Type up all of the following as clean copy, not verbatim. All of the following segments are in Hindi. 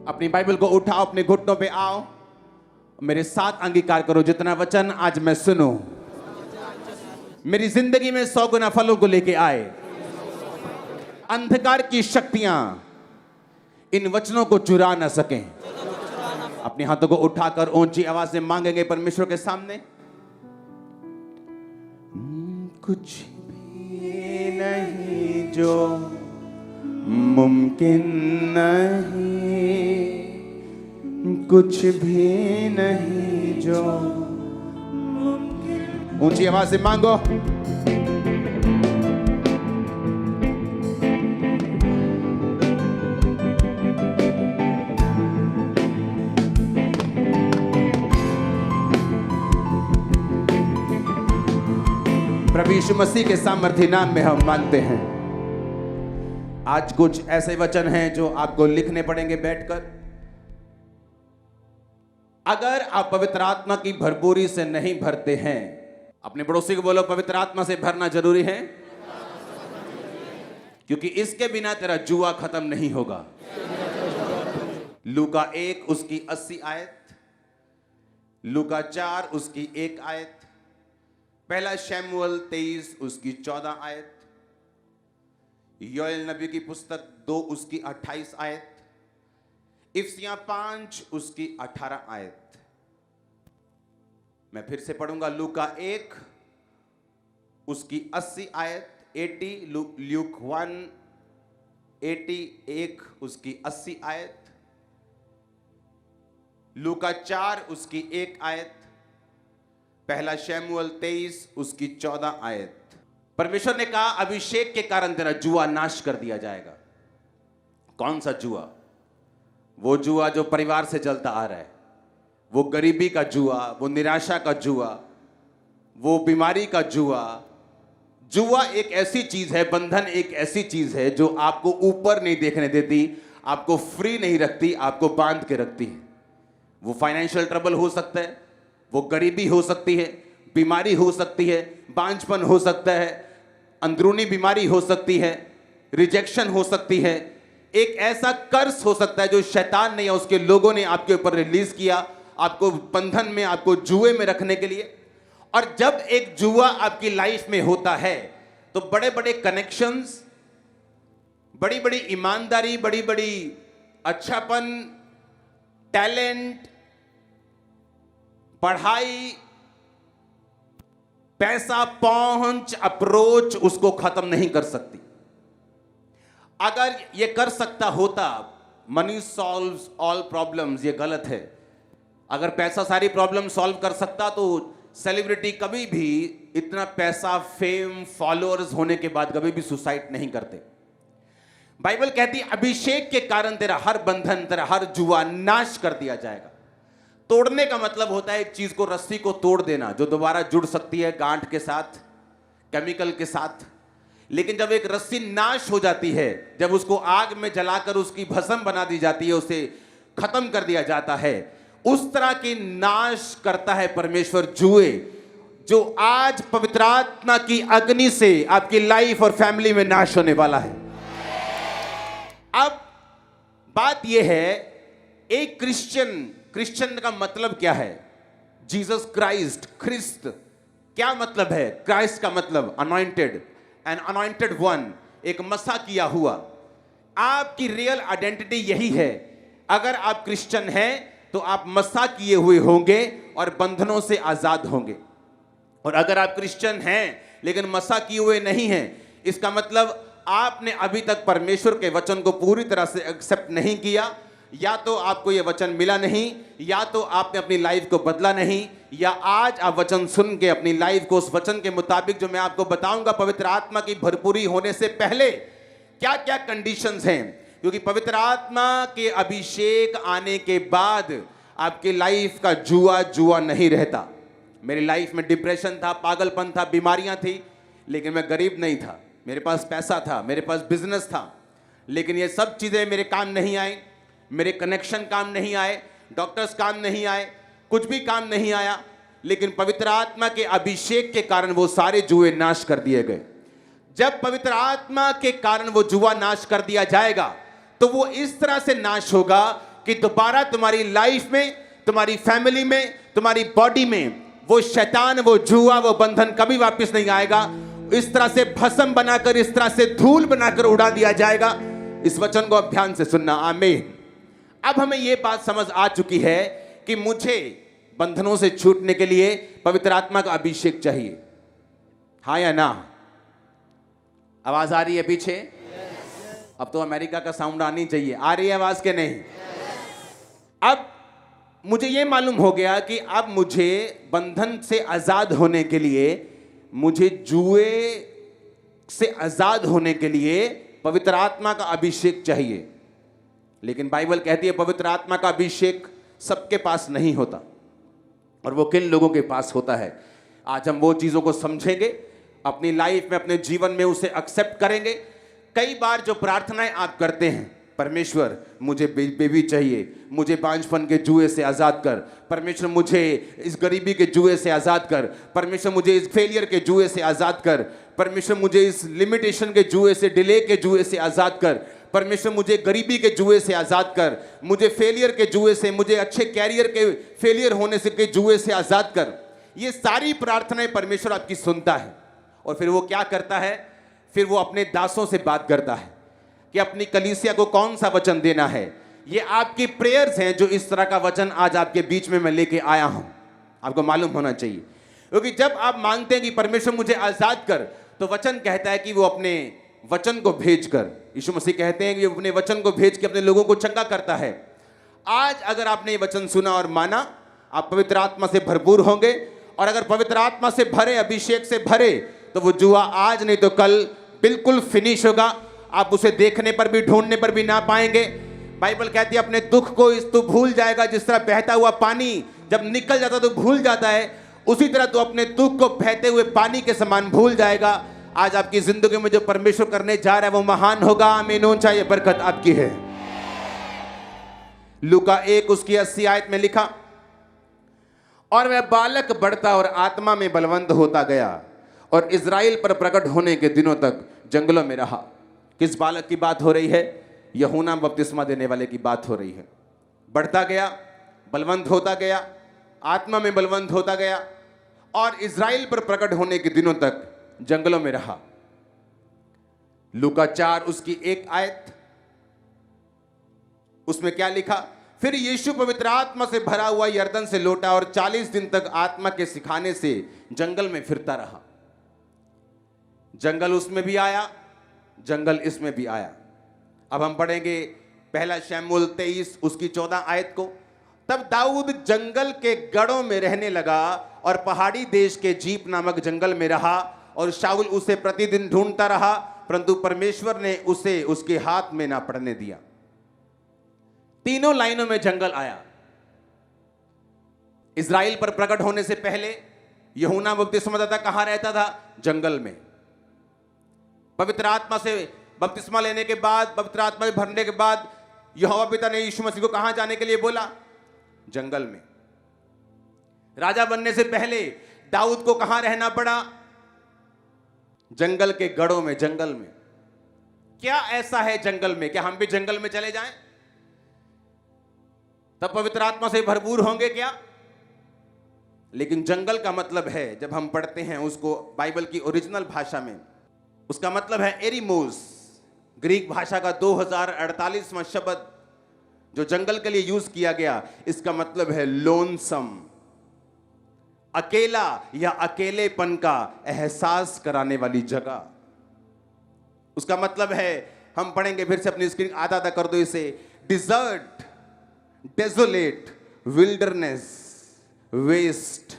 अपनी बाइबल को उठाओ, अपने घुटनों पे आओ, मेरे साथ अंगीकार करो, जितना वचन आज मैं सुनूं मेरी जिंदगी में 100 गुना फलों को लेके आए। अंधकार की शक्तियां इन वचनों को चुरा न सकें। अपने हाथों को उठाकर ऊंची आवाज से मांगेंगे परमेश्वर के सामने। कुछ भी नहीं जो मुमकिन नहीं, कुछ भी नहीं जो मुमकिन। ऊंची आवाज से मांगो। प्रभु यीशु मसीह के सामर्थी नाम में हम मांगते हैं। आज कुछ ऐसे वचन हैं जो आपको लिखने पड़ेंगे बैठकर। अगर आप पवित्र आत्मा की भरपूरी से नहीं भरते हैं, अपने पड़ोसी को बोलो पवित्र आत्मा से भरना जरूरी है, क्योंकि इसके बिना तेरा जुआ खत्म नहीं होगा। लूका 1 उसकी 80 आयत, लूका 4 उसकी 1 आयत, पहला शमूएल 23 उसकी 14 आयत, योएल नबी की पुस्तक 2 उसकी 28 आयत, इफसियां 5 उसकी 18 आयत। मैं फिर से पढ़ूंगा। लूका 1 उसकी 80 आयत, 80, ल्यूक 1 81 उसकी 80 आयत, लूका 4 उसकी 1 आयत, पहला शमूएल 23 उसकी 14 आयत। परमेश्वर ने कहा अभिषेक के कारण तेरा जुआ नाश कर दिया जाएगा। कौन सा जुआ? वो जुआ जो परिवार से चलता आ रहा है, वो गरीबी का जुआ, वो निराशा का जुआ, वो बीमारी का जुआ। जुआ एक ऐसी चीज है, बंधन एक ऐसी चीज है जो आपको ऊपर नहीं देखने देती, आपको फ्री नहीं रखती, आपको बांध के रखती है। वो फाइनेंशियल ट्रबल हो सकता है, वो गरीबी हो सकती है, बीमारी हो सकती है, बांझपन हो सकता है, अंदरूनी बीमारी हो सकती है, रिजेक्शन हो सकती है, एक ऐसा कर्ज हो सकता है जो शैतान ने या उसके लोगों ने आपके ऊपर रिलीज किया, आपको बंधन में, आपको जुए में रखने के लिए। और जब एक जुआ आपकी लाइफ में होता है तो बड़े बड़े कनेक्शंस, बड़ी बड़ी ईमानदारी, बड़ी बड़ी अच्छापन, टैलेंट, पढ़ाई, पैसा, पहुंच, अप्रोच उसको खत्म नहीं कर सकती। अगर ये कर सकता होता, मनी सॉल्व्स ऑल प्रॉब्लम्स, ये गलत है। अगर पैसा सारी प्रॉब्लम सॉल्व कर सकता तो सेलिब्रिटी कभी भी इतना पैसा, फेम, फॉलोअर्स होने के बाद कभी भी सुसाइड नहीं करते। बाइबल कहती है अभिषेक के कारण तेरा हर बंधन, तेरा हर जुआ नाश कर दिया जाएगा। तोड़ने का मतलब होता है एक चीज को, रस्सी को तोड़ देना, जो दोबारा जुड़ सकती है गांठ के साथ, केमिकल के साथ। लेकिन जब एक रस्सी नाश हो जाती है, जब उसको आग में जलाकर उसकी भस्म बना दी जाती है, उसे खत्म कर दिया जाता है, उस तरह की नाश करता है परमेश्वर जुए, जो आज पवित्र आत्मा की अग्नि से आपकी लाइफ और फैमिली में नाश होने वाला है। अब बात यह है, एक क्रिश्चियन का मतलब क्या है? जीसस क्राइस्ट, ख्रिस्त क्या मतलब है? क्राइस्ट का मतलब अनॉइंटेड, एन अनॉइंटेड वन, एक मसा किया हुआ। आपकी रियल आइडेंटिटी यही है। अगर आप क्रिश्चियन हैं तो आप मसा किए हुए होंगे और बंधनों से आजाद होंगे। और अगर आप क्रिश्चियन हैं लेकिन मसा किए हुए नहीं हैं, इसका मतलब आपने अभी तक परमेश्वर के वचन को पूरी तरह से एक्सेप्ट नहीं किया। या तो आपको यह वचन मिला नहीं, या तो आपने अपनी लाइफ को बदला नहीं, या आज आप वचन सुन के अपनी लाइफ को उस वचन के मुताबिक, जो मैं आपको बताऊंगा पवित्र आत्मा की भरपूरी होने से पहले क्या क्या कंडीशंस हैं, क्योंकि पवित्र आत्मा के अभिषेक आने के बाद आपकी लाइफ का जुआ नहीं रहता। मेरी लाइफ में डिप्रेशन था, पागलपन था, बीमारियां थी, लेकिन मैं गरीब नहीं था। मेरे पास पैसा था, मेरे पास बिजनेस था, लेकिन ये सब चीजें मेरे काम नहीं आई। मेरे कनेक्शन काम नहीं आए, डॉक्टर्स काम नहीं आए, कुछ भी काम नहीं आया। लेकिन पवित्र आत्मा के अभिषेक के कारण वो सारे जुए नाश कर दिए गए। जब पवित्र आत्मा के कारण वो जुआ नाश कर दिया जाएगा तो वो इस तरह से नाश होगा कि दोबारा तुम्हारी लाइफ में, तुम्हारी फैमिली में, तुम्हारी बॉडी में वो शैतान, वो जुआ, वो बंधन कभी वापस नहीं आएगा। इस तरह से भस्म बनाकर, इस तरह से धूल बनाकर उड़ा दिया जाएगा। इस वचन को अब ध्यान से सुनना। आमीन। अब हमें यह बात समझ आ चुकी है कि मुझे बंधनों से छूटने के लिए पवित्र आत्मा का अभिषेक चाहिए। हाँ या ना? आवाज आ रही है पीछे? अब तो अमेरिका का साउंड आनी चाहिए। आ रही है आवाज के नहीं? अब मुझे यह मालूम हो गया कि अब मुझे बंधन से आजाद होने के लिए, मुझे जुए से आजाद होने के लिए पवित्र आत्मा का अभिषेक चाहिए। लेकिन बाइबल कहती है पवित्र आत्मा का अभिषेक सबके पास नहीं होता। और वो किन लोगों के पास होता है? आज हम वो चीजों को समझेंगे, अपनी लाइफ में, अपने जीवन में उसे एक्सेप्ट करेंगे। कई बार जो प्रार्थनाएं आप करते हैं, परमेश्वर मुझे बेबी चाहिए, मुझे बांझपन के जुए से आजाद कर, परमेश्वर मुझे इस गरीबी के जुए से आजाद कर, परमेश्वर मुझे इस फेलियर के जुए से आजाद कर, परमेश्वर मुझे इस लिमिटेशन के जुए से, डिले के जुए से आजाद कर, परमेश्वर मुझे गरीबी के जुए से आजाद कर, मुझे फेलियर के जुए से, मुझे अच्छे कैरियर के फेलियर होने से के जुए से आजाद कर। ये सारी प्रार्थनाएं परमेश्वर आपकी सुनता है। और फिर वो क्या करता है? फिर वो अपने दासों से बात करता है कि अपनी कलीसिया को कौन सा वचन देना है। ये आपकी प्रेयर्स हैं जो इस तरह का वचन आज आपके बीच में मैं लेके आया हूं। आपको मालूम होना चाहिए, क्योंकि जब आप मांगते हैं कि परमेश्वर मुझे आजाद कर, तो वचन कहता है कि वो अपने वचन को भेजकर, यीशु मसीह कहते हैं कि वो अपने वचन को भेज के अपने लोगों को चंगा करता है। आज अगर आपने ये वचन सुना और माना, आप पवित्र आत्मा से भरपूर होंगे। और अगर पवित्र आत्मा से भरे, अभिषेक से भरे, तो वो जुआ आज नहीं तो कल बिल्कुल फिनिश होगा। आप उसे देखने पर भी, ढूंढने पर भी ना पाएंगे। बाइबल कहती है अपने दुख को इस तू भूल जाएगा। जिस तरह बहता हुआ पानी जब निकल जाता तो भूल जाता है, उसी तरह तू अपने दुख को बहते हुए पानी के समान भूल जाएगा। आज आपकी जिंदगी में जो परमेश्वर करने जा रहा है वो महान होगा। आमीन। ऊंचा ये बरकत आपकी है। लूका 1 उसकी 80 आयत में लिखा, और वह बालक बढ़ता और आत्मा में बलवंत होता गया और इज़राइल पर प्रकट होने के दिनों तक जंगलों में रहा। किस बालक की बात हो रही है? यूहन्ना बपतिस्मा देने वाले की बात हो रही है। बढ़ता गया, बलवंत होता गया, आत्मा में बलवंत होता गया और इज़राइल पर प्रकट होने के दिनों तक जंगलों में रहा। लूका 4 उसकी 1 आयत, उसमें क्या लिखा? फिर यीशु पवित्र आत्मा से भरा हुआ यरदन से लौटा और 40 दिन तक आत्मा के सिखाने से जंगल में फिरता रहा। जंगल उसमें भी आया, जंगल इसमें भी आया। अब हम पढ़ेंगे पहला शमूएल 23 उसकी 14 आयत को। तब दाऊद जंगल के गढ़ों में रहने लगा और पहाड़ी देश के जीप नामक जंगल में रहा, और शाऊल उसे प्रतिदिन ढूंढता रहा, परंतु परमेश्वर ने उसे उसके हाथ में ना पड़ने दिया। तीनों लाइनों में जंगल आया। इज़राइल पर प्रकट होने से पहले यूहन्ना बपतिस्मादाता कहां रहता था? जंगल में। पवित्र आत्मा से बपतिस्मा लेने के बाद, पवित्र आत्मा से भरने के बाद यहोवा पिता ने यीशु मसीह को कहां जाने के लिए बोला? जंगल में। राजा बनने से पहले दाऊद को कहां रहना पड़ा? जंगल के गढ़ों में, जंगल में। क्या ऐसा है जंगल में? क्या हम भी जंगल में चले जाएं तब पवित्र आत्मा से भरपूर होंगे क्या? लेकिन जंगल का मतलब है, जब हम पढ़ते हैं उसको बाइबल की ओरिजिनल भाषा में, उसका मतलब है एरिमोस। ग्रीक भाषा का 2048वां शब्द जो जंगल के लिए यूज किया गया, इसका मतलब है लोनसम, अकेला या अकेलेपन का एहसास कराने वाली जगह। उसका मतलब है, हम पढ़ेंगे फिर से, अपनी स्क्रीन आधा आधा कर दो इसे, डिजर्ट, डेजोलेट, विल्डरनेस, वेस्ट।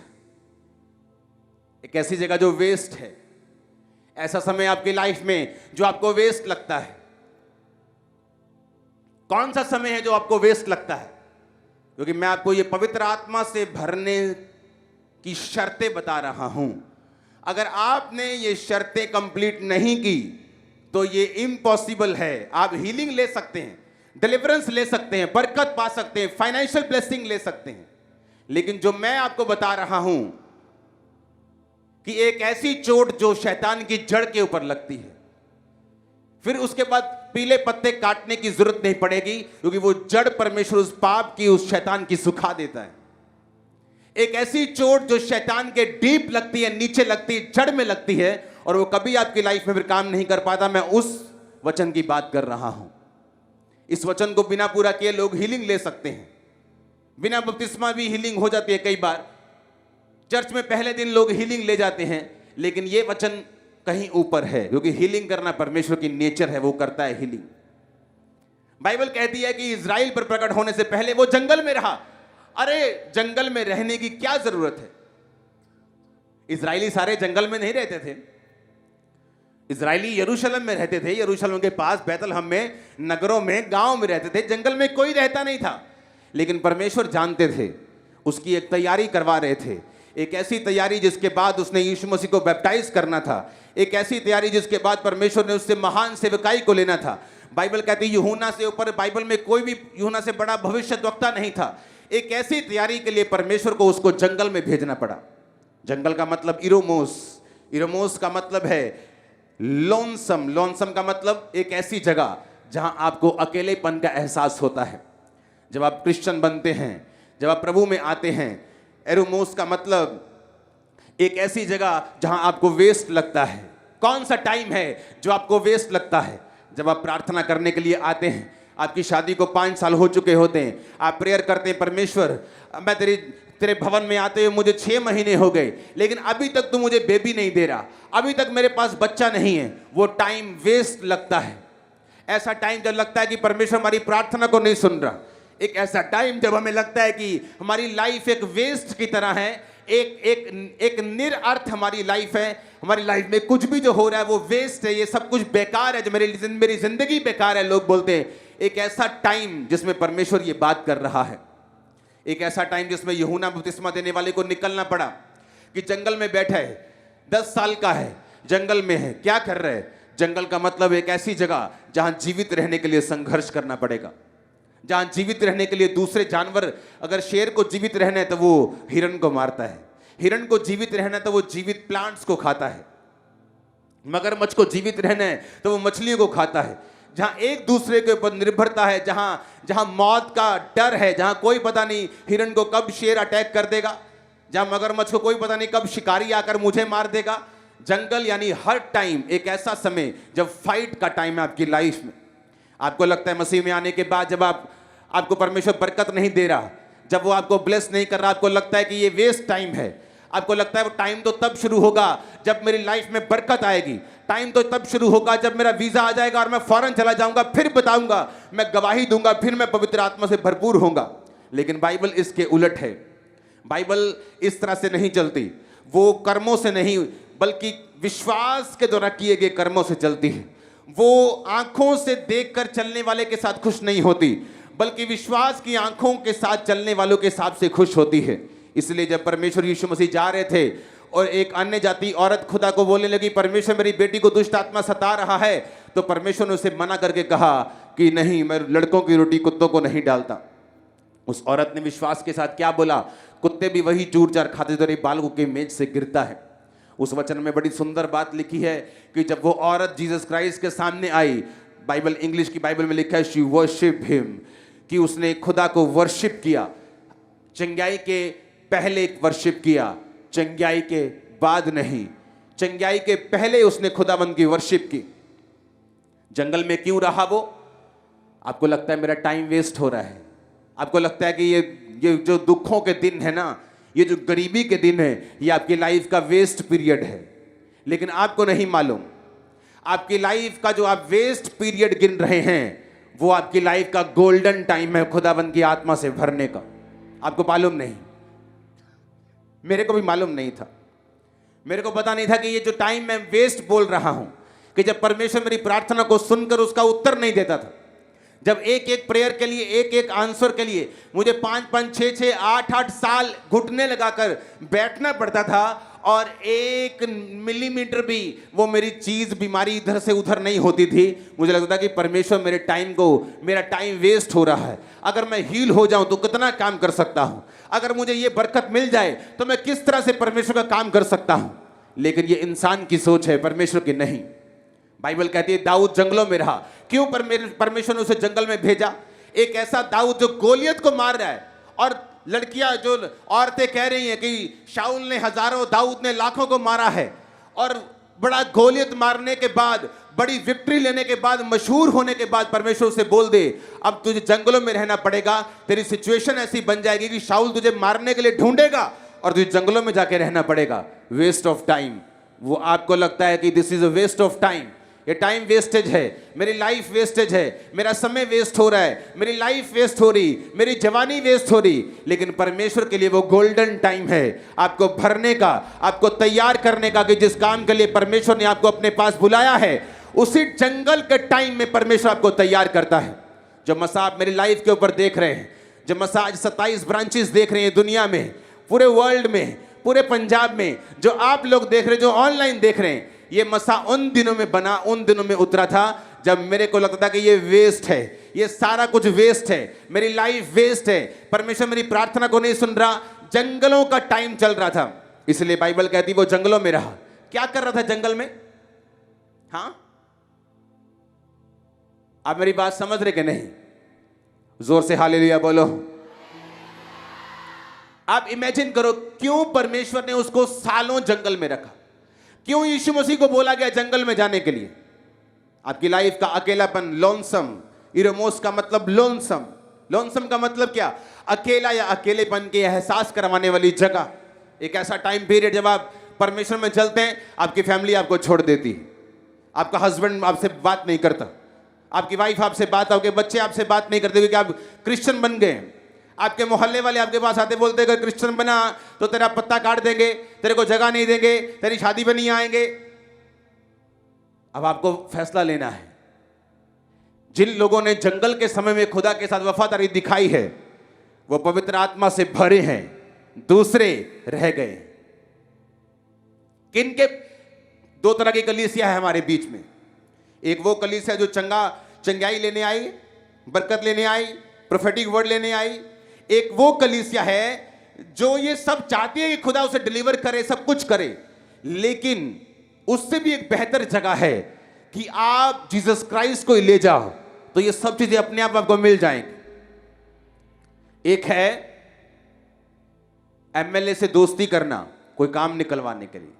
एक ऐसी जगह जो वेस्ट है। ऐसा समय आपकी लाइफ में जो आपको वेस्ट लगता है। कौन सा समय है जो आपको वेस्ट लगता है? क्योंकि मैं आपको ये पवित्र आत्मा से भरने की शर्तें बता रहा हूं। अगर आपने ये शर्तें कंप्लीट नहीं की तो ये इम्पॉसिबल है। आप हीलिंग ले सकते हैं, डिलीवरेंस ले सकते हैं, बरकत पा सकते हैं, फाइनेंशियल ब्लेसिंग ले सकते हैं, लेकिन जो मैं आपको बता रहा हूं कि एक ऐसी चोट जो शैतान की जड़ के ऊपर लगती है, फिर उसके बाद पीले पत्ते काटने की जरूरत नहीं पड़ेगी, क्योंकि वो जड़ परमेश्वर उस पाप की, उस शैतान की सुखा देता है। एक ऐसी चोट जो शैतान के डीप लगती है, नीचे लगती है, जड़ में लगती है, और वो कभी आपकी लाइफ में फिर काम नहीं कर पाता। मैं उस वचन की बात कर रहा हूं। इस वचन को बिना पूरा किए लोग हीलिंग ले सकते हैं, बिना बपतिस्मा भी हीलिंग हो जाती है। कई बार चर्च में पहले दिन लोग हीलिंग ले जाते हैं, लेकिन ये वचन कहीं ऊपर है, क्योंकि हीलिंग करना परमेश्वर की नेचर है, वो करता है हीलिंग। बाइबल कहती है कि इज़राइल पर प्रकट होने से पहले वो जंगल में रहा। अरे जंगल में रहने की क्या जरूरत है? इज़राइली सारे जंगल में नहीं रहते थे। इज़राइली यरूशलेम में रहते थे, यरूशलेम के पास बैतलहम में, नगरों में, गांव में रहते थे। जंगल में कोई रहता नहीं था, लेकिन परमेश्वर जानते थे, उसकी एक तैयारी करवा रहे थे। एक ऐसी तैयारी जिसके बाद उसने यीशु मसीह को बैप्टाइज करना था। एक ऐसी तैयारी जिसके बाद परमेश्वर ने उससे महान सेवकाई को लेना था। बाइबल कहती है यूहन्ना से ऊपर बाइबल में कोई भी यूहन्ना से बड़ा भविष्यद्वक्ता नहीं था। एक ऐसी तैयारी के लिए परमेश्वर को उसको जंगल में भेजना पड़ा। जंगल का मतलब इरोमोस, इरोमोस का मतलब है लोनसम, लोनसम का मतलब एक ऐसी जगह जहां आपको अकेलेपन का एहसास होता है। जब आप क्रिश्चियन बनते हैं, जब आप प्रभु में आते हैं, एरोमोस का मतलब एक ऐसी जगह जहां आपको वेस्ट लगता है। कौन सा टाइम है जो आपको वेस्ट लगता है? जब आप प्रार्थना करने के लिए आते हैं, आपकी शादी को 5 साल हो चुके होते हैं, आप प्रेयर करते हैं, परमेश्वर मैं तेरे भवन में आते हुए मुझे 6 महीने हो गए, लेकिन अभी तक तू मुझे बेबी नहीं दे रहा, अभी तक मेरे पास बच्चा नहीं है। वो टाइम वेस्ट लगता है। ऐसा टाइम जब लगता है कि परमेश्वर हमारी प्रार्थना को नहीं सुन रहा, एक ऐसा टाइम जब हमें लगता है कि हमारी लाइफ एक वेस्ट की तरह है, एक निरअर्थ हमारी लाइफ है, हमारी लाइफ में कुछ भी जो हो रहा है वो वेस्ट है, ये सब कुछ बेकार है, जो मेरी जिंदगी बेकार है, लोग बोलते हैं। एक ऐसा टाइम जिसमें परमेश्वर ये बात कर रहा है। एक ऐसा टाइम जिसमें यूहन्ना बपतिस्मा देने वाले को निकलना पड़ा कि जंगल में बैठा है, 10 साल का है, जंगल में है, क्या कर रहे हैं? जंगल का मतलब एक ऐसी जगह जहां जीवित रहने के लिए संघर्ष करना पड़ेगा, जहां जीवित रहने के लिए दूसरे जानवर, अगर शेर को जीवित रहना है तो वो हिरण को मारता है, हिरण को जीवित रहना है तो वो जीवित प्लांट्स को खाता है, मगरमच्छ को जीवित रहना है तो वो मछलियों को खाता है। जहां एक दूसरे के ऊपर निर्भरता है, जहां मौत का डर है, जहां कोई पता नहीं हिरण को कब शेर अटैक कर देगा, जहां मगरमच्छ को कोई पता नहीं कब शिकारी आकर मुझे मार देगा। जंगल यानी हर टाइम एक ऐसा समय जब फाइट का टाइम है आपकी लाइफ में। आपको लगता है मसीह में आने के बाद जब आपको परमेश्वर बरकत नहीं दे रहा, जब वो आपको ब्लेस नहीं कर रहा, आपको लगता है कि ये वेस्ट टाइम है। आपको लगता है वो टाइम तो तब शुरू होगा जब मेरी लाइफ में बरकत आएगी, टाइम तो तब शुरू होगा जब मेरा वीजा आ जाएगा और मैं फौरन चला जाऊंगा, फिर बताऊंगा, मैं गवाही दूंगा, फिर मैं पवित्र आत्मा से भरपूर होऊंगा। लेकिन बाइबल इसके उलट है। बाइबल इस तरह से नहीं चलती। वो कर्मों से नहीं बल्कि विश्वास के द्वारा किए गए कर्मों से चलती है। वो आंखों से देखकर चलने वाले के साथ खुश नहीं होती, बल्कि विश्वास की आंखों के साथ चलने वालों के हिसाब से खुश होती है। इसलिए जब परमेश्वर यीशु मसीह जा रहे थे और एक अन्य जाति औरत खुदा को बोलने लगी, परमेश्वर मेरी बेटी को दुष्ट आत्मा सता रहा है, तो परमेश्वर ने उसे मना करके कहा कि नहीं, मैं लड़कों की रोटी कुत्तों को नहीं डालता। उस औरत ने विश्वास के साथ क्या बोला? कुत्ते भी वही चूर चार खाते तेरे बालकों के मेज से गिरता है। उस वचन में बड़ी सुंदर बात लिखी है कि जब वो औरत जीसस क्राइस्ट के सामने आई, बाइबल इंग्लिश की बाइबल में लिखा है शी वर्शिप हिम, कि उसने खुदा को वर्शिप किया। चंगाई के पहले वर्शिप किया, चंगाई के बाद नहीं। चंगाई के पहले उसने खुदावंद की वर्शिप की। जंगल में क्यों रहा वो? आपको लगता है मेरा टाइम वेस्ट हो रहा है, आपको लगता है कि ये जो दुखों के दिन है ना, ये जो गरीबी के दिन है, ये आपकी लाइफ का वेस्ट पीरियड है। लेकिन आपको नहीं मालूम, आपकी लाइफ का जो आप वेस्ट पीरियड गिन रहे हैं, वो आपकी लाइफ का गोल्डन टाइम है खुदावंद की आत्मा से भरने का। आपको मालूम नहीं, मेरे को भी मालूम नहीं था। मेरे को पता नहीं था कि ये जो टाइम मैं वेस्ट बोल रहा हूं, कि जब परमेश्वर मेरी प्रार्थना को सुनकर उसका उत्तर नहीं देता था, जब एक एक प्रेयर के लिए, एक एक आंसर के लिए मुझे 5-5, 6-6, 8-8 साल घुटने लगाकर बैठना पड़ता था, और 1 मिलीमीटर भी वो मेरी चीज, बीमारी इधर से उधर नहीं होती थी, मुझे लगता था कि परमेश्वर मेरा टाइम वेस्ट हो रहा है। अगर मैं हील हो जाऊं तो कितना काम कर सकता हूं, अगर मुझे ये बरकत मिल जाए तो मैं किस तरह से परमेश्वर का काम कर सकता हूं। लेकिन ये इंसान की सोच है, परमेश्वर की नहीं। बाइबल कहती है दाऊद जंगलों में रहा। क्यों? परमेश्वर ने उसे जंगल में भेजा। एक ऐसा दाऊद जो गोलियत को मार रहा है, और लड़कियां जो औरतें कह रही हैं कि शाऊल ने हजारों, दाऊद ने लाखों को मारा है, और बड़ा गोलियत मारने के बाद, बड़ी विक्ट्री लेने के बाद, मशहूर होने के बाद परमेश्वर उसे बोल दे अब तुझे जंगलों में रहना पड़ेगा। तेरी सिचुएशन ऐसी बन जाएगी कि शाऊल तुझे मारने के लिए ढूंढेगा और तुझे जंगलों में जाके रहना पड़ेगा। Waste of time. वो आपको लगता है कि this is a waste of time, ये टाइम वेस्टेज है, मेरी लाइफ वेस्टेज है, मेरा समय वेस्ट हो रहा है, मेरी लाइफ वेस्ट हो रही, मेरी जवानी वेस्ट हो रही। लेकिन परमेश्वर के लिए वो गोल्डन टाइम है आपको भरने का, आपको तैयार करने का, कि जिस काम के लिए परमेश्वर ने आपको अपने पास बुलाया है, उसी जंगल के टाइम में परमेश्वर आपको तैयार करता है। जो मसा आप मेरी लाइफ के ऊपर देख रहे हैं, जो मसा आज 27 ब्रांचेस देख रहे हैं दुनिया में, पूरे वर्ल्ड में, पूरे पंजाब में, जो आप लोग देख रहे हैं, जो ऑनलाइन देख रहे हैं, ये मसा उन दिनों में बना, उन दिनों में उतरा था जब मेरे को लगता था कि ये वेस्ट है, ये सारा कुछ वेस्ट है, मेरी लाइफ वेस्ट है, परमेश्वर मेरी प्रार्थना को नहीं सुन रहा। जंगलों का टाइम चल रहा था, इसलिए बाइबल कहती वो जंगलों में रहा। क्या कर रहा था जंगल में? हाँ, आप मेरी बात समझ रहे कि नहीं? जोर से हालेलुया बोलो। आप इमेजिन करो क्यों परमेश्वर ने उसको सालों जंगल में रखा, क्यों यीशु मसीह को बोला गया जंगल में जाने के लिए। आपकी लाइफ का अकेलापन, लोनसम, इरोमोस का मतलब लोनसम, लोनसम का मतलब क्या? अकेला या अकेलेपन के एहसास करवाने वाली जगह। एक ऐसा टाइम पीरियड जब आप परमेश्वर में चलते हैं, आपकी फैमिली आपको छोड़ देती है, आपका हस्बैंड आपसे बात नहीं करता, आपकी वाइफ आपसे बात, आपके बच्चे आपसे बात नहीं करते क्योंकि आप क्रिश्चियन बन गए। आपके मोहल्ले वाले आपके पास आते, बोलते अगर क्रिश्चियन बना तो तेरा पत्ता काट देंगे, तेरे को जगह नहीं देंगे, तेरी शादी पे नहीं आएंगे। अब आपको फैसला लेना है। जिन लोगों ने जंगल के समय में खुदा के साथ वफादारी दिखाई है, वो पवित्र आत्मा से भरे हैं, दूसरे रह गए। किनके? दो तरह की कलीसिया है हमारे बीच में। एक वो कलीसिया जो चंगाई लेने आई, बरकत लेने आई, प्रोफेटिक वर्ड लेने आई। एक वो कलीसिया है जो ये सब चाहती है कि खुदा उसे डिलीवर करे, सब कुछ करे, लेकिन उससे भी एक बेहतर जगह है कि आप जीसस क्राइस्ट को ले जाओ तो ये सब चीजें अपने आप आपको मिल जाएंगी। एक है एमएलए से दोस्ती करना कोई काम निकलवाने के लिए,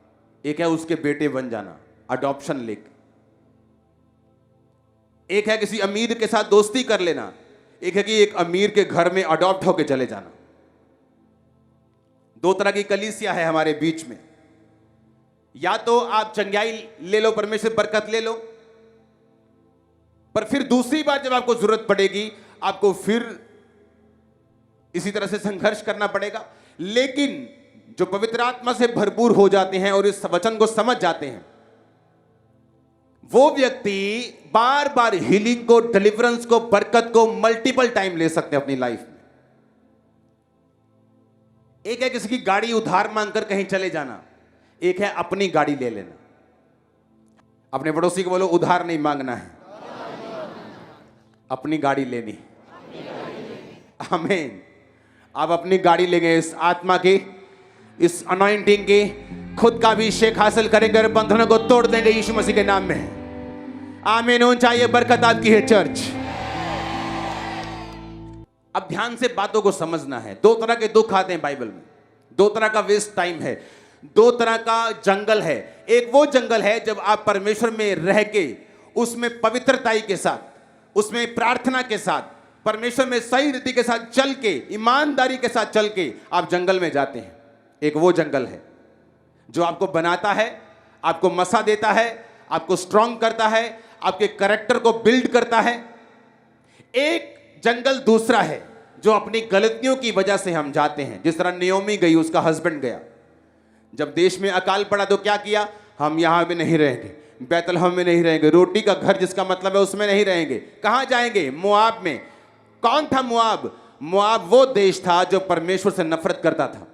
एक है उसके बेटे बन जाना, अडॉप्शन लेके। एक है किसी अमीर के साथ दोस्ती कर लेना, एक है कि एक अमीर के घर में अडॉप्ट होके चले जाना। दो तरह की कलीसिया है हमारे बीच में। या तो आप चंगाई ले लो, परमेश्वर बरकत ले लो, पर फिर दूसरी बार जब आपको जरूरत पड़ेगी आपको फिर इसी तरह से संघर्ष करना पड़ेगा। लेकिन जो पवित्र आत्मा से भरपूर हो जाते हैं और इस वचन को समझ जाते हैं, वो व्यक्ति बार बार हीलिंग को, डिलीवरेंस को, बरकत को मल्टीपल टाइम ले सकते हैं अपनी लाइफ में। एक है किसी की गाड़ी उधार मांगकर कहीं चले जाना, एक है अपनी गाड़ी ले लेना। अपने पड़ोसी को बोलो उधार नहीं मांगना है, अपनी गाड़ी लेनी। आमीन। आप अपनी गाड़ी लेंगे, इस आत्मा की, इस अनॉइंटिंग की, खुद का भी अभिषेक हासिल करेंगे और बंधनों को तोड़ देंगे यीशु मसीह के नाम में। आमीन। होना चाहिए, बरकत आपकी है चर्च। अब ध्यान से बातों को समझना है। दो तरह के दुख आते हैं बाइबल में, दो तरह का वेस्ट टाइम है, दो तरह का जंगल है। एक वो जंगल है जब आप परमेश्वर में रह के, उसमें पवित्रताई के साथ, उसमें प्रार्थना के साथ, परमेश्वर में सही रीति के साथ चल के, ईमानदारी के साथ चल के आप जंगल में जाते हैं। एक वो जंगल है जो आपको बनाता है, आपको मसा देता है, आपको स्ट्रांग करता है, आपके कैरेक्टर को बिल्ड करता है। एक जंगल दूसरा है जो अपनी गलतियों की वजह से हम जाते हैं। जिस तरह नियोमी गई, उसका हस्बैंड गया। जब देश में अकाल पड़ा तो क्या किया? हम यहां भी नहीं रहेंगे, बैतलहम में नहीं रहेंगे, रोटी का घर जिसका मतलब है उसमें नहीं रहेंगे। कहां जाएंगे? मोआब में। कौन था मोआब? मोआब वो देश था जो परमेश्वर से नफरत करता था,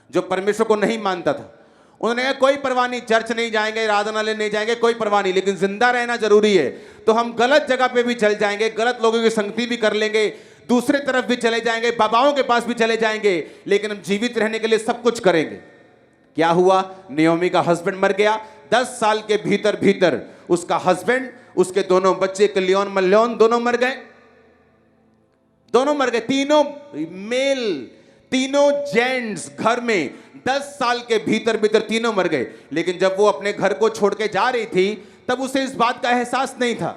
जो परमेश्वर को नहीं मानता था। उन्होंने कहा कोई परवाह नहीं, चर्च नहीं जाएंगे, आराधनालय नहीं जाएंगे, कोई परवाह नहीं, लेकिन जिंदा रहना जरूरी है। तो हम गलत जगह पे भी चल जाएंगे, गलत लोगों की संगति भी कर लेंगे, दूसरे तरफ भी चले जाएंगे, बाबाओं के पास भी चले जाएंगे, लेकिन हम जीवित रहने के लिए सब कुछ करेंगे। क्या हुआ? नियोमी का हस्बैंड मर गया। 10 साल के भीतर भीतर उसका हस्बैंड, उसके दोनों बच्चे कलियोन मल्योन दोनों मर गए, दोनों मर गए, तीनों मेल, तीनों जेंट्स घर में 10 साल के भीतर भीतर तीनों मर गए। लेकिन जब वो अपने घर को छोड़ के जा रही थी तब उसे इस बात का एहसास नहीं था।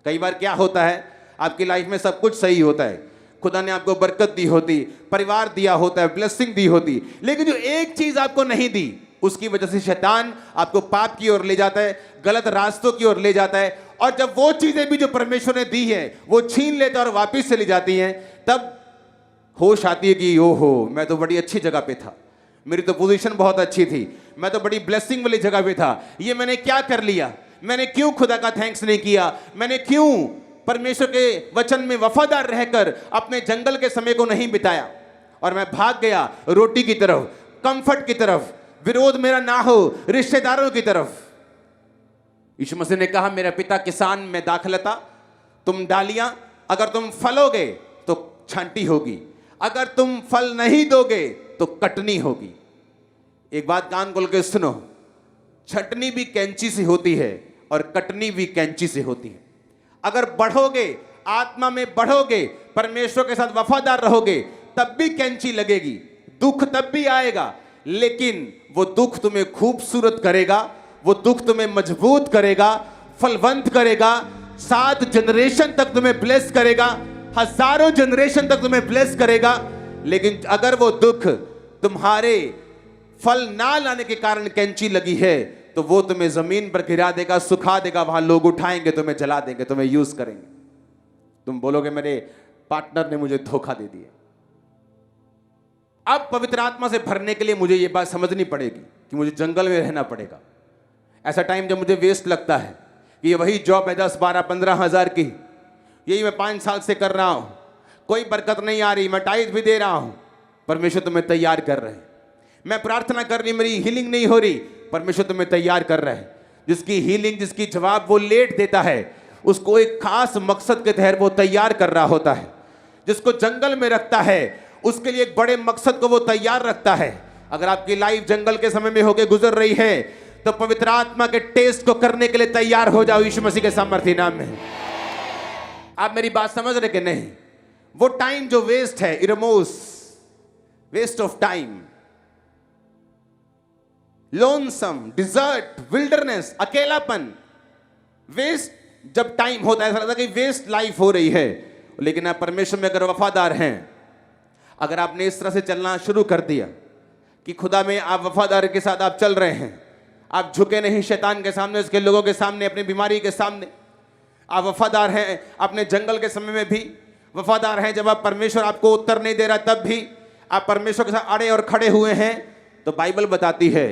कई बार क्या होता है, आपकी लाइफ में सब कुछ सही होता है, खुदा ने आपको बरकत दी होती, परिवार दिया होता है, ब्लेसिंग दी होती, लेकिन जो एक चीज आपको नहीं दी उसकी वजह से शैतान आपको पाप की ओर ले जाता है, गलत रास्तों की ओर ले जाता है। और जब वो चीजें भी जो परमेश्वर ने दी है वो छीन लेता है और वापस चली जाती हैं, तब होश आती है कि ओहो, मैं तो बड़ी अच्छी जगह पे था, मेरी तो पोजीशन बहुत अच्छी थी, मैं तो बड़ी ब्लेसिंग वाली जगह पे था, ये मैंने क्या कर लिया, मैंने क्यों खुदा का थैंक्स नहीं किया, मैंने क्यों परमेश्वर के वचन में वफादार रहकर अपने जंगल के समय को नहीं बिताया और मैं भाग गया रोटी की तरफ, कंफर्ट की तरफ, विरोध मेरा ना हो रिश्तेदारों की तरफ। यीशु मसीह ने कहा, मेरा पिता किसान, मैं दाखलता, तुम डालियां, अगर तुम फलोगे तो छांटी होगी, अगर तुम फल नहीं दोगे तो कटनी होगी। एक बात कान खोल के सुनो, छटनी भी कैंची से होती है और कटनी भी कैंची से होती है। अगर बढ़ोगे, आत्मा में बढ़ोगे, परमेश्वर के साथ वफादार रहोगे, तब भी कैंची लगेगी, दुख तब भी आएगा, लेकिन वो दुख तुम्हें खूबसूरत करेगा, वो दुख तुम्हें मजबूत करेगा, फलवंत करेगा, 7 जनरेशन तक तुम्हें ब्लेस करेगा, हजारों जनरेशन तक तुम्हें ब्लेस करेगा। लेकिन अगर वो दुख तुम्हारे फल ना लाने के कारण कैंची लगी है तो वो तुम्हें जमीन पर गिरा देगा, सुखा देगा, वहां लोग उठाएंगे, तुम्हें जला देंगे, तुम्हें यूज करेंगे। तुम बोलोगे मेरे पार्टनर ने मुझे धोखा दे दिया। अब पवित्र आत्मा से भरने के लिए मुझे ये बात समझनी पड़ेगी कि मुझे जंगल में रहना पड़ेगा। ऐसा टाइम जब मुझे वेस्ट लगता है कि ये वही जॉब है 10, 12, 15 हजार की, यही मैं 5 साल से कर रहा हूं, कोई बरकत नहीं आ रही, मैं टाइट भी दे रहा हूं, परमेश्वर तुम्हें तैयार कर रहे हैं। मैं प्रार्थना कर रही, मेरी हीलिंग नहीं हो रही, परमेश्वर तुम्हें तैयार कर रहे हैं। जिसकी हीलिंग, जिसकी जवाब वो लेट देता है, उसको एक खास मकसद के तहत वो तैयार कर रहा होता है। जिसको जंगल में रखता है उसके लिए एक बड़े मकसद को वो तैयार रखता है। अगर आपकी लाइफ जंगल के समय में होकर गुजर रही है तो पवित्र आत्मा के टेस्ट को करने के लिए तैयार हो जाओ यीशु मसीह के सामर्थ्य नाम में। आप मेरी बात समझ रहे कि नहीं? वो टाइम जो वेस्ट है, इरमोस, waste of time, lonesome, desert, wilderness, अकेलापन, वेस्ट जब टाइम होता है, ऐसा लगता है कि वेस्ट लाइफ हो रही है। लेकिन आप परमेश्वर में अगर वफादार हैं, अगर आपने इस तरह से चलना शुरू कर दिया कि खुदा में आप वफादारी के साथ आप चल रहे हैं, आप झुके नहीं शैतान के सामने, उसके लोगों के सामने, अपनी बीमारी के सामने, आप वफादार हैं अपने जंगल के समय में भी, वफादार हैं जब आप परमेश्वर आपको उत्तर नहीं दे रहा तब भी आप परमेश्वर के साथ अड़े और खड़े हुए हैं, तो बाइबल बताती है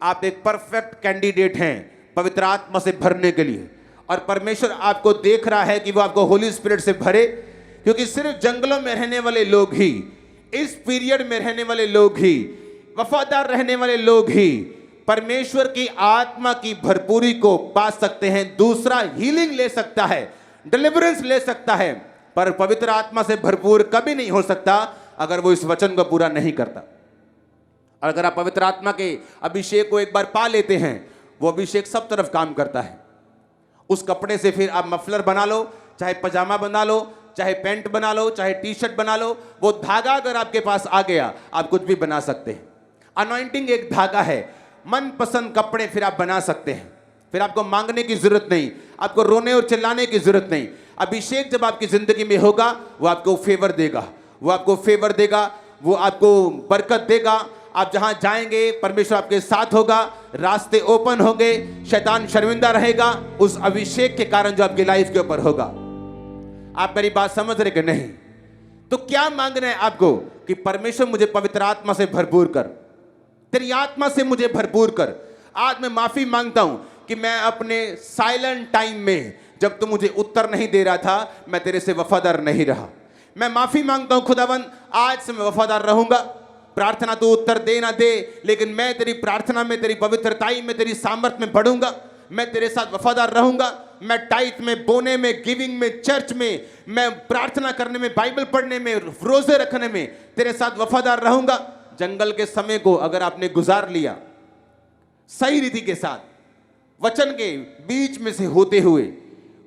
आप एक परफेक्ट कैंडिडेट हैं पवित्र आत्मा से भरने के लिए। और परमेश्वर आपको देख रहा है कि वो आपको होली स्पिरिट से भरे, क्योंकि सिर्फ जंगलों में रहने वाले लोग ही, इस पीरियड में रहने वाले लोग ही, वफादार रहने वाले लोग ही परमेश्वर की आत्मा की भरपूरी को पा सकते हैं। दूसरा हीलिंग ले सकता है, डिलीवरेंस ले सकता है, पर पवित्र आत्मा से भरपूर कभी नहीं हो सकता अगर वो इस वचन को पूरा नहीं करता। और अगर आप पवित्र आत्मा के अभिषेक को एक बार पा लेते हैं, वो अभिषेक सब तरफ काम करता है। उस कपड़े से फिर आप मफलर बना लो, चाहे पजामा बना लो, चाहे पैंट बना लो, चाहे टी शर्ट बना लो, वो धागा अगर आपके पास आ गया आप कुछ भी बना सकते हैं। अनॉइंटिंग एक धागा है, मनपसंद कपड़े फिर आप बना सकते हैं, फिर आपको मांगने की जरूरत नहीं, आपको रोने और चिल्लाने की जरूरत नहीं। अभिषेक जब आपकी जिंदगी में होगा वो आपको फेवर देगा, वो आपको फेवर देगा, वो आपको बरकत देगा। आप जहां जाएंगे परमेश्वर आपके साथ होगा, रास्ते ओपन होंगे, शैतान शर्मिंदा रहेगा उस अभिषेक के कारण जो आपकी लाइफ के ऊपर होगा। आप मेरी बात समझ रहे कि नहीं? तो क्या मांगना है आपको कि परमेश्वर मुझे पवित्र आत्मा से भरपूर कर, तेरी आत्मा से मुझे भरपूर कर। आज मैं माफी मांगता हूं कि मैं अपने साइलेंट टाइम में जब तू मुझे उत्तर नहीं दे रहा था मैं तेरे से वफादार नहीं रहा। मैं माफी मांगता हूं खुदावन, आज से मैं वफादार रहूंगा। प्रार्थना तू उत्तर दे ना दे, लेकिन मैं तेरी प्रार्थना में, तेरी पवित्रताई में, तेरी सामर्थ में बढ़ूंगा। मैं तेरे साथ वफादार रहूंगा। मैं टाइट में, बोने में, गिविंग में, चर्च में, मैं प्रार्थना करने में, बाइबल पढ़ने में, रोजे रखने में तेरे साथ वफादार रहूंगा। जंगल के समय को अगर आपने गुजार लिया सही रीति के साथ, वचन के बीच में से होते हुए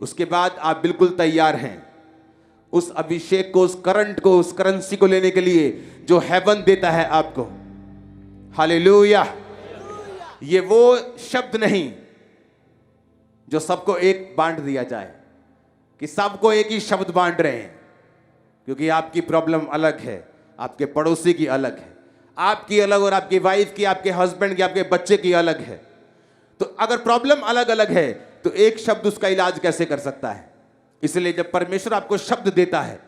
उसके बाद आप बिल्कुल तैयार हैं उस अभिषेक को, उस करंट को, उस करेंसी को लेने के लिए जो हेवन देता है आपको। हालेलुया। ये वो शब्द नहीं जो सबको एक बांट दिया जाए कि सबको एक ही शब्द बांट रहे हैं, क्योंकि आपकी प्रॉब्लम अलग है, आपके पड़ोसी की अलग है, आपकी अलग, और आपकी वाइफ की, आपके हस्बैंड की, आपके बच्चे की अलग है। तो अगर प्रॉब्लम अलग अलग है तो एक शब्द उसका इलाज कैसे कर सकता है? इसलिए जब परमेश्वर आपको शब्द देता है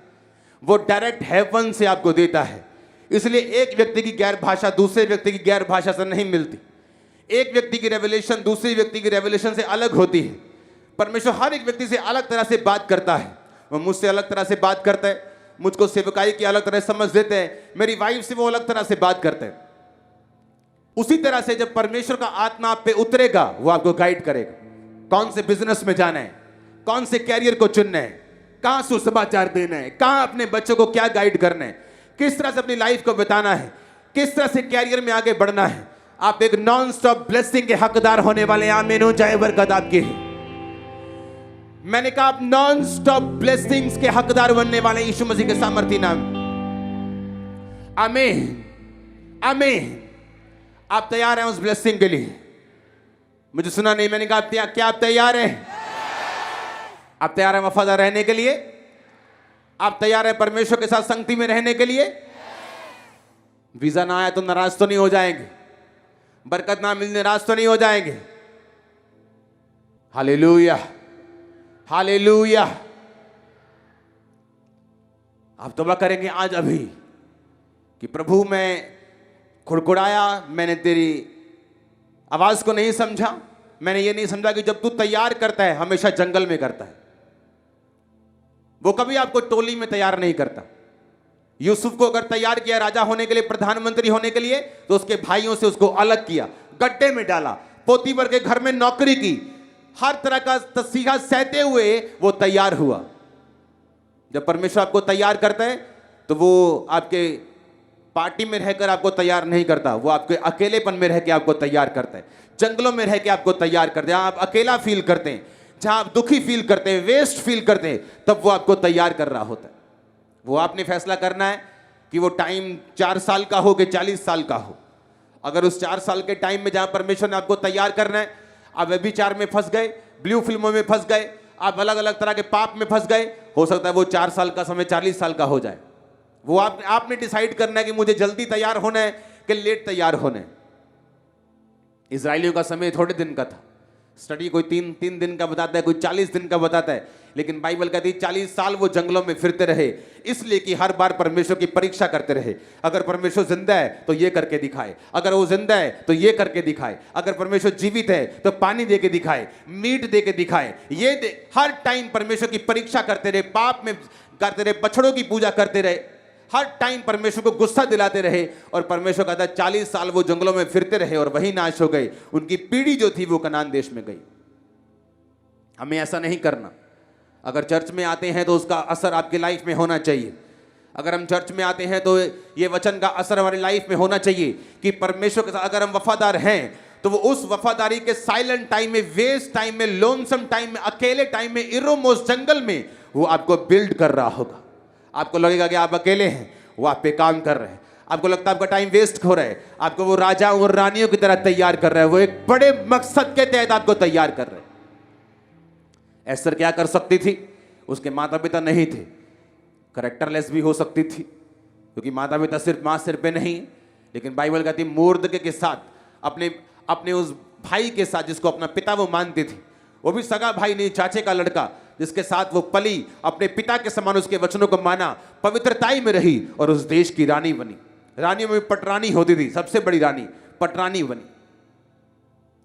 वो डायरेक्ट हेवन से आपको देता है। इसलिए एक व्यक्ति की गैर भाषा दूसरे व्यक्ति की गैर भाषा से नहीं मिलती। एक व्यक्ति की रेवलेशन दूसरी व्यक्ति की रेवलेशन से अलग होती है। परमेश्वर हर एक व्यक्ति से अलग तरह से बात करता है। वो मुझसे अलग तरह से बात करता है, मुझको सेवकाई की अलग तरह से समझ देते हैं, मेरी वाइफ से वो अलग तरह से बात करते हैं। उसी तरह से जब परमेश्वर का आत्मा आप पे उतरेगा वो आपको गाइड करेगा, कौन से बिजनेस में जाना है, कौन से कैरियर को चुनना है, कहां सुसमाचार देना है, कहां अपने बच्चों को क्या गाइड करना है, किस तरह से अपनी लाइफ को बिताना है, किस तरह से कैरियर में आगे बढ़ना है। आप एक नॉन स्टॉप ब्लेसिंग के हकदार होने वाले। आमीन हो जाए, बरकत आपकी है। मैंने कहा आप नॉन स्टॉप ब्लेसिंग्स के हकदार बनने वाले यीशु मसीह के सामर्थ्य नाम। आमीन आमीन। आप तैयार हैं उस ब्लेसिंग के लिए? मुझे सुना नहीं, मैंने कहा क्या आप तैयार हैं? आप तैयार हैं वफादार रहने के लिए? आप तैयार हैं परमेश्वर के साथ संगति में रहने के लिए? वीजा ना आया तो नाराज तो नहीं हो जाएंगे? बरकत ना मिलने नाराज तो नहीं हो जाएंगे? Hallelujah hallelujah. आप तौबा करेंगे आज अभी कि प्रभु मैं खुड़खुड़ाया, मैंने तेरी आवाज को नहीं समझा, मैंने ये नहीं समझा कि जब तू तैयार करता है हमेशा जंगल में करता है। वो कभी आपको टोली में तैयार नहीं करता। यूसुफ को अगर तैयार किया राजा होने के लिए, प्रधानमंत्री होने के लिए, तो उसके भाइयों से उसको अलग किया, गड्ढे में डाला, पोतीफर के घर में नौकरी की, हर तरह का तसीहा सहते हुए वो तैयार हुआ। जब परमेश्वर आपको तैयार करता है तो वो आपके पार्टी में रहकर आपको तैयार नहीं करता, वो आपके अकेलेपन में रह के आपको तैयार करता है, जंगलों में रह के आपको तैयार करते हैं। आप अकेला फील करते हैं, जहां आप दुखी फील करते हैं, वेस्ट फील करते हैं, तब वो आपको तैयार कर रहा होता है। वो आपने फैसला करना है कि वो टाइम 4 साल का हो कि 40 साल का हो। अगर उस 4 साल के टाइम में जहां परमेश्वर ने आपको तैयार करना है, आप व्यभिचार में फंस गए, ब्लू फिल्मों में फंस गए, आप अलग अलग तरह के पाप में फंस गए, हो सकता है वो 4 साल का समय 40 साल का हो जाए। वो आपने डिसाइड करना है कि मुझे जल्दी तैयार होना है कि लेट तैयार होना है। इजरायलियों का समय थोड़े दिन का था। स्टडी कोई 3 दिन का बताता है, कोई 40 दिन का बताता है, लेकिन बाइबल कहती है 40 साल वो जंगलों में फिरते रहे, इसलिए कि हर बार परमेश्वर की परीक्षा करते रहे। अगर परमेश्वर जिंदा है तो ये करके दिखाए, अगर वो जिंदा है तो ये करके दिखाए, अगर परमेश्वर जीवित है तो पानी दे के दिखाए, मीट दे के दिखाए, हर टाइम परमेश्वर की परीक्षा करते रहे, पाप में करते रहे, बछड़ों की पूजा करते रहे, हर टाइम परमेश्वर को गुस्सा दिलाते रहे। और परमेश्वर कहता है 40 साल वो जंगलों में फिरते रहे और वही नाश हो गए। उनकी पीढ़ी जो थी वो कनान देश में गई। हमें ऐसा नहीं करना। अगर चर्च में आते हैं तो उसका असर आपकी लाइफ में होना चाहिए। अगर हम चर्च में आते हैं तो ये वचन का असर हमारी लाइफ में होना चाहिए कि परमेश्वर के साथ अगर हम वफादार हैं तो वो उस वफादारी के साइलेंट टाइम में, वेस्ट टाइम में, लोनसम टाइम में, अकेले टाइम में, इरोमोस जंगल में वो आपको बिल्ड कर रहा होगा। आपको लगेगा कि आप अकेले हैं, वो आप पे काम कर रहे हैं। आपको लगता है आपका टाइम वेस्ट हो रहा है, आपको वो राजा और रानियों की तरह तैयार कर रहा है। वो एक बड़े मकसद के तहत आपको तैयार कर रहे हैं। एस्तर क्या कर सकती थी? उसके माता पिता नहीं थे, करेक्टरलेस भी हो सकती थी, क्योंकि माता पिता सिर्फ माँ सिर पे नहीं, लेकिन बाइबल कहती मोर्दके के साथ, अपने उस भाई के साथ जिसको अपना पिता वो मानती थी, वो भी सगा भाई नहीं, चाचे का लड़का, जिसके साथ वो पली, अपने पिता के समान उसके वचनों को माना, पवित्रताई में रही और उस देश की रानी बनी। रानियों में पटरानी होती थी, सबसे बड़ी रानी पटरानी बनी।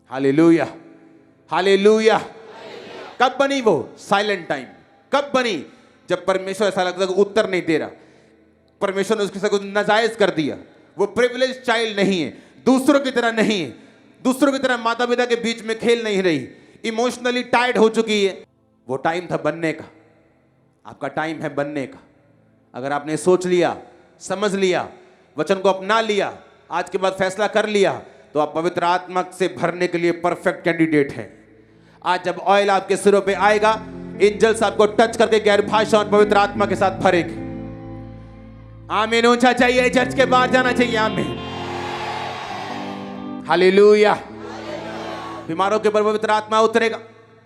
Hallelujah hallelujah. कब बनी वो? Silent time. कब बनी? जब परमेश्वर ऐसा लगता है कि उत्तर नहीं दे रहा, परमेश्वर ने उसके साथ कुछ नाजायज कर दिया। वो प्रिविलेज चाइल्ड नहीं है, दूसरों की तरह नहीं है, दूसरों की तरह माता पिता के बीच में खेल नहीं रही, इमोशनली टायर्ड हो चुकी है। वो टाइम था बनने का। आपका टाइम है बनने का। अगर आपने सोच लिया, समझ लिया, वचन को अपना लिया, आज के बाद फैसला कर लिया, तो आप पवित्र आत्मा से भरने के लिए परफेक्ट कैंडिडेट हैं। आज जब ऑयल आपके सिरों पे आएगा, एंजल्स आपको टच करके गैर भाषा और पवित्र आत्मा के साथ भरेंगे। आमीन। ऊंचा चाहिए, चर्च के बाहर जाना चाहिए। आमीन, हालेलुया। बीमारों के ऊपर पवित्र आत्मा उतरेगा,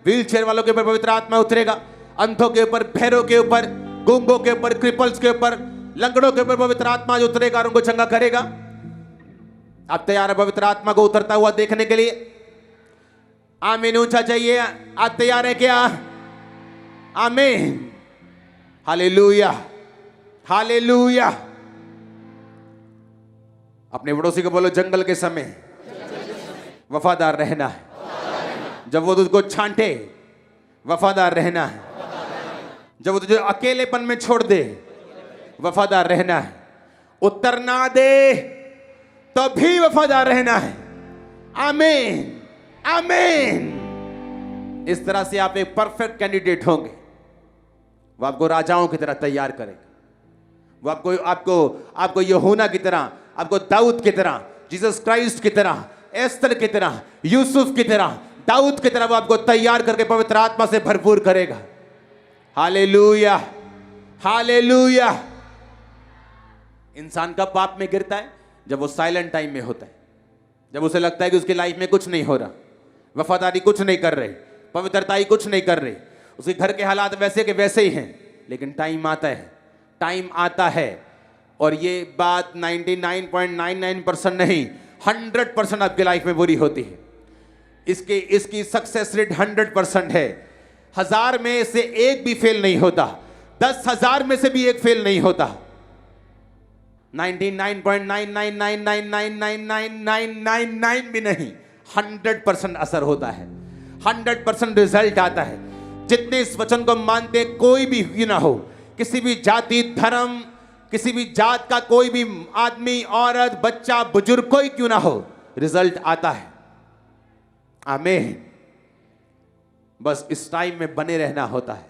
व्हील चेयर वालों के ऊपर पवित्र आत्मा उतरेगा, अंधों के ऊपर, बहरों के ऊपर, गूंगों के ऊपर, क्रिपल्स के ऊपर, लंगड़ों के ऊपर पवित्र आत्मा जो उतरेगा और उनको चंगा करेगा। आप तैयार है पवित्र आत्मा को उतरता हुआ देखने के लिए? आमीन। ऊंचा चाहिए। आप तैयार है क्या? आमीन, हालेलुया, हालेलुया। अपने पड़ोसी को बोलो, जंगल के समय वफादार रहना है। जब वो तुझको छांटे, वफादार रहना है। जब वो तुझे अकेलेपन में छोड़ दे, वफादार रहना है। उत्तर ना दे तो भी वफादार रहना है। आमीन, आमीन। इस तरह से आप एक परफेक्ट कैंडिडेट होंगे। वो आपको राजाओं की तरह तैयार करेगा। वो आपको यूहन्ना की तरह, आपको दाऊद की तरह, जीसस क्राइस्ट की तरह, एस्तर की तरह, यूसुफ की तरह, दाऊद की तरह वो आपको तैयार करके पवित्र आत्मा से भरपूर करेगा। Hallelujah, hallelujah. इंसान का पाप में गिरता है जब वो साइलेंट टाइम में होता है, जब उसे लगता है कि उसकी लाइफ में कुछ नहीं हो रहा, वफादारी कुछ नहीं कर रहे, पवित्रताई कुछ नहीं कर रहे, उसके घर के हालात वैसे के वैसे ही हैं। लेकिन टाइम आता है, टाइम आता है, और ये बात 99.99% नहीं, 100% आपकी लाइफ में बुरी होती है। इसकी सक्सेस रेट 100% है। 1000 में से एक भी फेल नहीं होता, 10,000 में से भी एक फेल नहीं होता। 99.9999999999 भी नहीं, 100% असर होता है, 100% रिजल्ट आता है। जितने इस वचन को मानते, कोई भी क्यों ना हो, किसी भी जाति, धर्म, किसी भी जात का कोई भी आदमी, औरत, बच्चा, बुजुर्ग, कोई क्यों ना हो, रिजल्ट आता है। आमीन। बस इस टाइम में बने रहना होता है,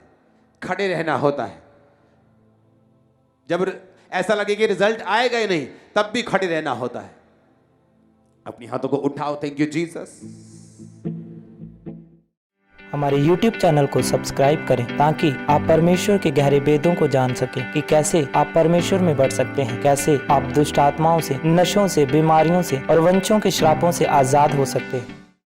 खड़े रहना होता है। जब ऐसा लगे कि रिजल्ट आएगा ही नहीं, तब भी खड़े रहना होता है। अपनी हाथों को उठाओ। Thank you Jesus. हमारे YouTube चैनल को सब्सक्राइब करें ताकि आप परमेश्वर के गहरे वेदों को जान सकें कि कैसे आप परमेश्वर में बढ़ सकते हैं, कैसे आप दुष्ट आत्माओं से, नशों से, बीमारियों से और वंशों के श्रापों से आजाद हो सकते हैं।